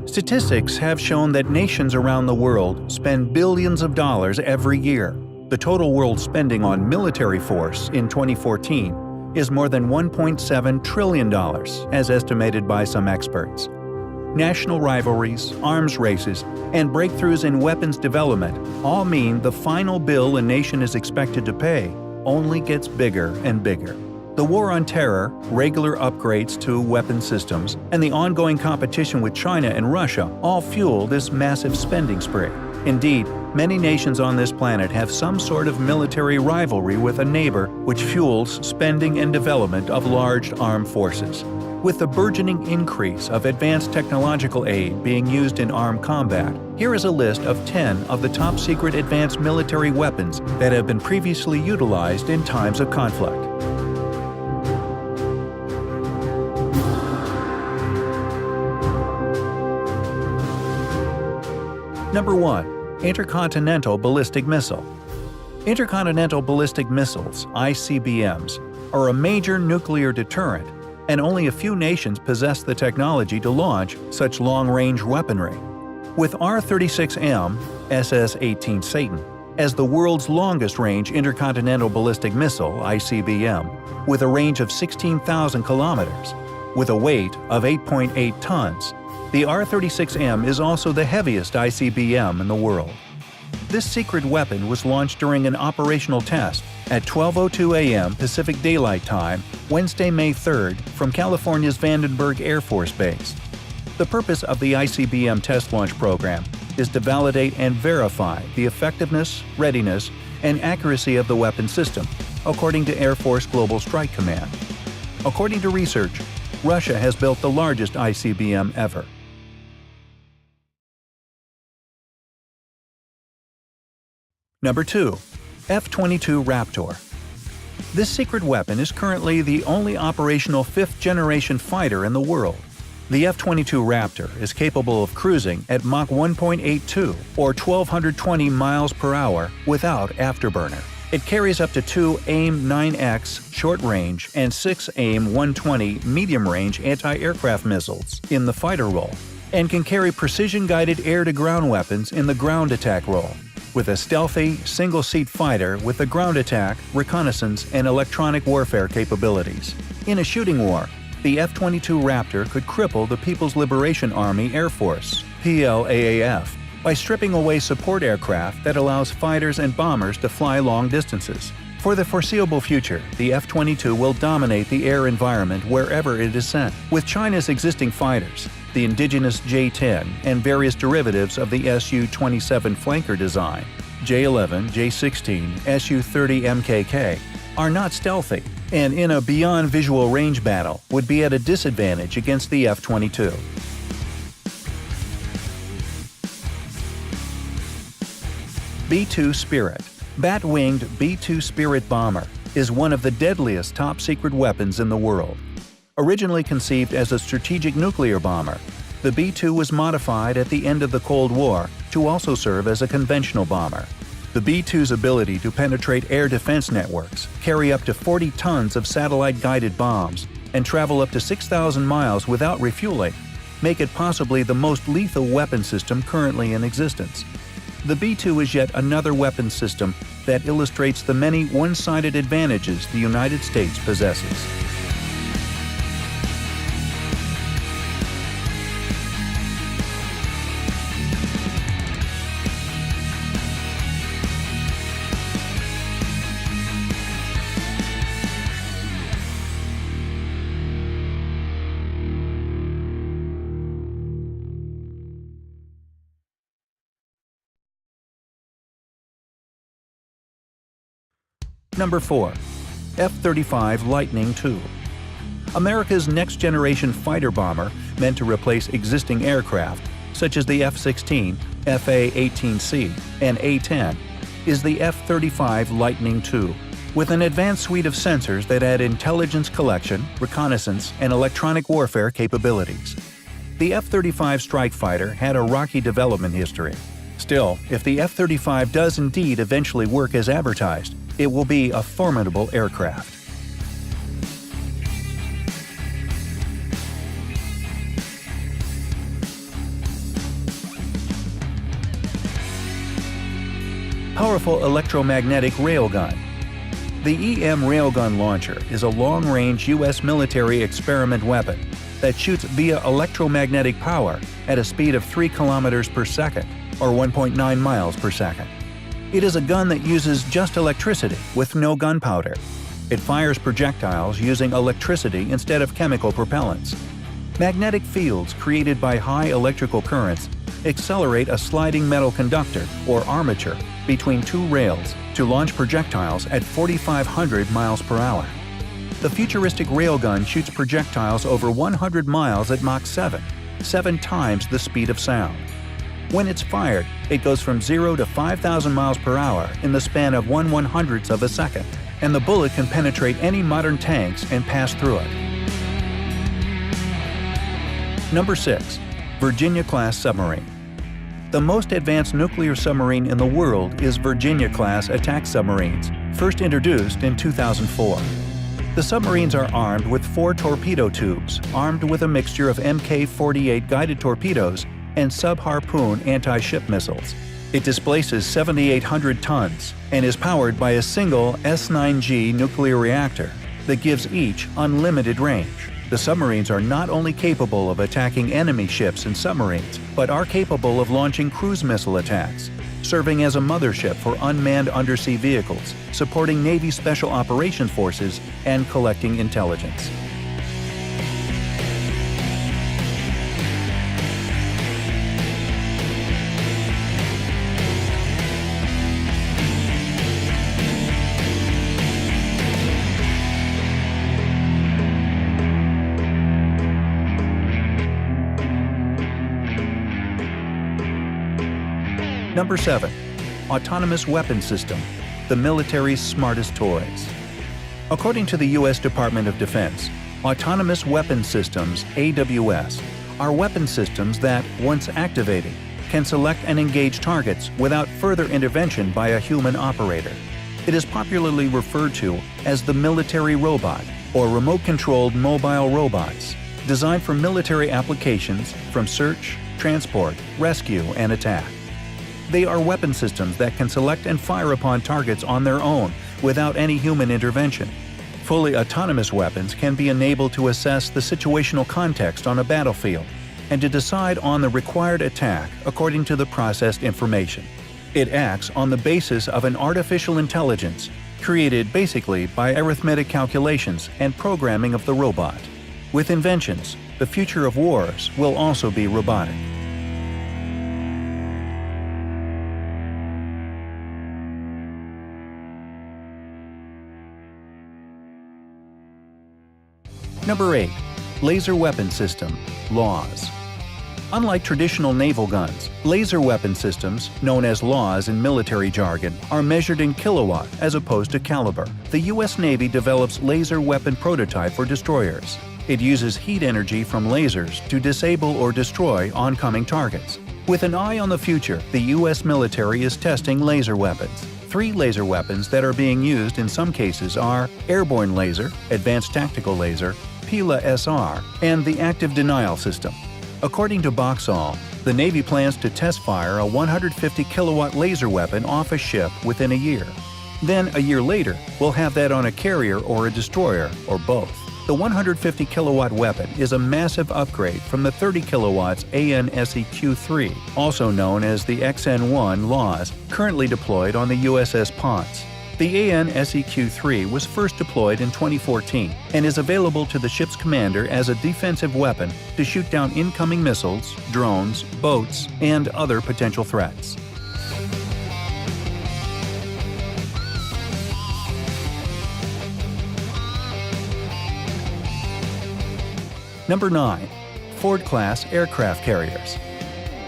Statistics have shown that nations around the world spend billions of dollars every year. The total world spending on military force in 2014 is more than $1.7 trillion, as estimated by some experts. National rivalries, arms races, and breakthroughs in weapons development all mean the final bill a nation is expected to pay only gets bigger and bigger. The war on terror, regular upgrades to weapon systems, and the ongoing competition with China and Russia all fuel this massive spending spree. Indeed, many nations on this planet have some sort of military rivalry with a neighbor, which fuels spending and development of large armed forces. With the burgeoning increase of advanced technological aid being used in armed combat, here is a list of 10 of the top-secret advanced military weapons that have been previously utilized in times of conflict. Number 1. Intercontinental Ballistic Missile. Intercontinental Ballistic Missiles, ICBMs, are a major nuclear deterrent, and only a few nations possess the technology to launch such long-range weaponry. With R-36M, SS-18 Satan, as the world's longest-range intercontinental ballistic missile, ICBM, with a range of 16,000 kilometers, with a weight of 8.8 tons, the R-36M is also the heaviest ICBM in the world. This secret weapon was launched during an operational test at 12:02 a.m. Pacific Daylight Time, Wednesday, May 3rd, from California's Vandenberg Air Force Base. The purpose of the ICBM test launch program is to validate and verify the effectiveness, readiness, and accuracy of the weapon system, according to Air Force Global Strike Command. According to research, Russia has built the largest ICBM ever. Number 2. F-22 Raptor. This secret weapon is currently the only operational fifth-generation fighter in the world. The F-22 Raptor is capable of cruising at Mach 1.82 or 1,220 miles per hour without afterburner. It carries up to 2 AIM-9X short-range and 6 AIM-120 medium-range anti-aircraft missiles in the fighter role, and can carry precision-guided air-to-ground weapons in the ground attack role, with a stealthy, single-seat fighter with the ground attack, reconnaissance, and electronic warfare capabilities. In a shooting war, the F-22 Raptor could cripple the People's Liberation Army Air Force, PLAAF, by stripping away support aircraft that allows fighters and bombers to fly long distances. For the foreseeable future, the F-22 will dominate the air environment wherever it is sent. With China's existing fighters, the indigenous J-10 and various derivatives of the Su-27 flanker design, J-11, J-16, Su-30 MKK, are not stealthy, and in a beyond visual range battle would be at a disadvantage against the F-22. B-2 Spirit. Bat-winged B-2 Spirit bomber is one of the deadliest top-secret weapons in the world. Originally conceived as a strategic nuclear bomber, the B-2 was modified at the end of the Cold War to also serve as a conventional bomber. The B-2's ability to penetrate air defense networks, carry up to 40 tons of satellite-guided bombs, and travel up to 6,000 miles without refueling make it possibly the most lethal weapon system currently in existence. The B-2 is yet another weapon system that illustrates the many one-sided advantages the United States possesses. Number 4. F-35 Lightning II. America's next-generation fighter bomber meant to replace existing aircraft, such as the F-16, FA-18C, and A-10, is the F-35 Lightning II, with an advanced suite of sensors that add intelligence collection, reconnaissance, and electronic warfare capabilities. The F-35 strike fighter had a rocky development history. Still, if the F-35 does indeed eventually work as advertised, it will be a formidable aircraft. Powerful electromagnetic railgun. The EM railgun launcher is a long-range U.S. military experiment weapon that shoots via electromagnetic power at a speed of 3 kilometers per second, or 1.9 miles per second. It is a gun that uses just electricity with no gunpowder. It fires projectiles using electricity instead of chemical propellants. Magnetic fields created by high electrical currents accelerate a sliding metal conductor, or armature, between two rails to launch projectiles at 4,500 miles per hour. The futuristic railgun shoots projectiles over 100 miles at Mach 7, 7 times the speed of sound. When it's fired, it goes from 0 to 5,000 miles per hour in the span of 1/100th of a second, and the bullet can penetrate any modern tanks and pass through it. Number 6. Virginia-class submarine. The most advanced nuclear submarine in the world is Virginia-class attack submarines, first introduced in 2004. The submarines are armed with 4 torpedo tubes, armed with a mixture of Mk-48 guided torpedoes and sub-Harpoon anti-ship missiles. It displaces 7,800 tons and is powered by a single S-9G nuclear reactor that gives each unlimited range. The submarines are not only capable of attacking enemy ships and submarines, but are capable of launching cruise missile attacks, serving as a mothership for unmanned undersea vehicles, supporting Navy Special Operations Forces, and collecting intelligence. Number 7. Autonomous Weapon System, the military's smartest toys. According to the U.S. Department of Defense, Autonomous Weapon Systems (AWS) are weapon systems that, once activated, can select and engage targets without further intervention by a human operator. It is popularly referred to as the military robot or remote-controlled mobile robots, designed for military applications from search, transport, rescue, and attack. They are weapon systems that can select and fire upon targets on their own without any human intervention. Fully autonomous weapons can be enabled to assess the situational context on a battlefield and to decide on the required attack according to the processed information. It acts on the basis of an artificial intelligence created basically by arithmetic calculations and programming of the robot. With inventions, the future of wars will also be robotic. Number 8. Laser Weapon System (LAWS). Unlike traditional naval guns, laser weapon systems, known as LAWS in military jargon, are measured in kilowatt as opposed to caliber. The U.S. Navy develops laser weapon prototype for destroyers. It uses heat energy from lasers to disable or destroy oncoming targets. With an eye on the future, the U.S. military is testing laser weapons. 3 laser weapons that are being used in some cases are airborne laser, advanced tactical laser, PILA-SR, and the active denial system. According to Boxall, the Navy plans to test fire a 150 kilowatt laser weapon off a ship within a year. Then, a year later, we'll have that on a carrier or a destroyer, or both. The 150 kilowatt weapon is a massive upgrade from the 30 kilowatts AN/SEQ-3, also known as the XN-1 LAWS, currently deployed on the USS Ponce. The AN/SEQ-3 was first deployed in 2014 and is available to the ship's commander as a defensive weapon to shoot down incoming missiles, drones, boats, and other potential threats. Number 9. Ford-class aircraft carriers.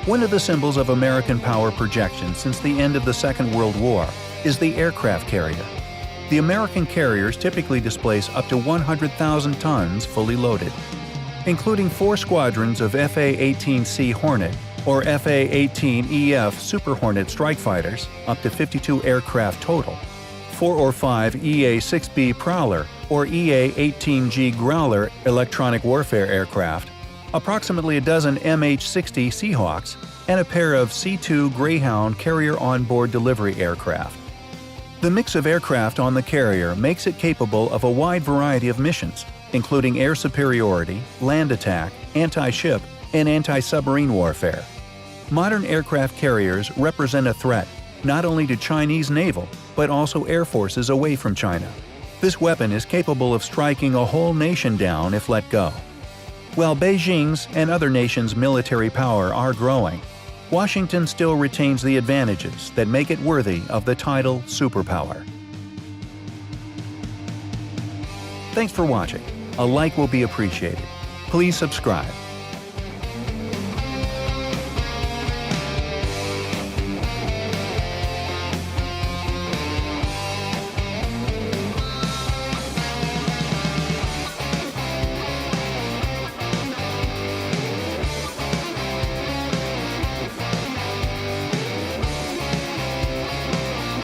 One of the symbols of American power projection since the end of the Second World War is the aircraft carrier. The American carriers typically displace up to 100,000 tons fully loaded, including 4 squadrons of FA-18C Hornet or FA-18EF Super Hornet strike fighters, up to 52 aircraft total, 4 or 5 EA-6B Prowler or EA-18G Growler electronic warfare aircraft, approximately a dozen MH-60 Seahawks, and a pair of C-2 Greyhound carrier onboard delivery aircraft. The mix of aircraft on the carrier makes it capable of a wide variety of missions, including air superiority, land attack, anti-ship, and anti-submarine warfare. Modern aircraft carriers represent a threat not only to Chinese naval, but also air forces away from China. This weapon is capable of striking a whole nation down if let go. While Beijing's and other nations' military power are growing, Washington still retains the advantages that make it worthy of the title superpower. Thanks for watching. A like will be appreciated. Please subscribe.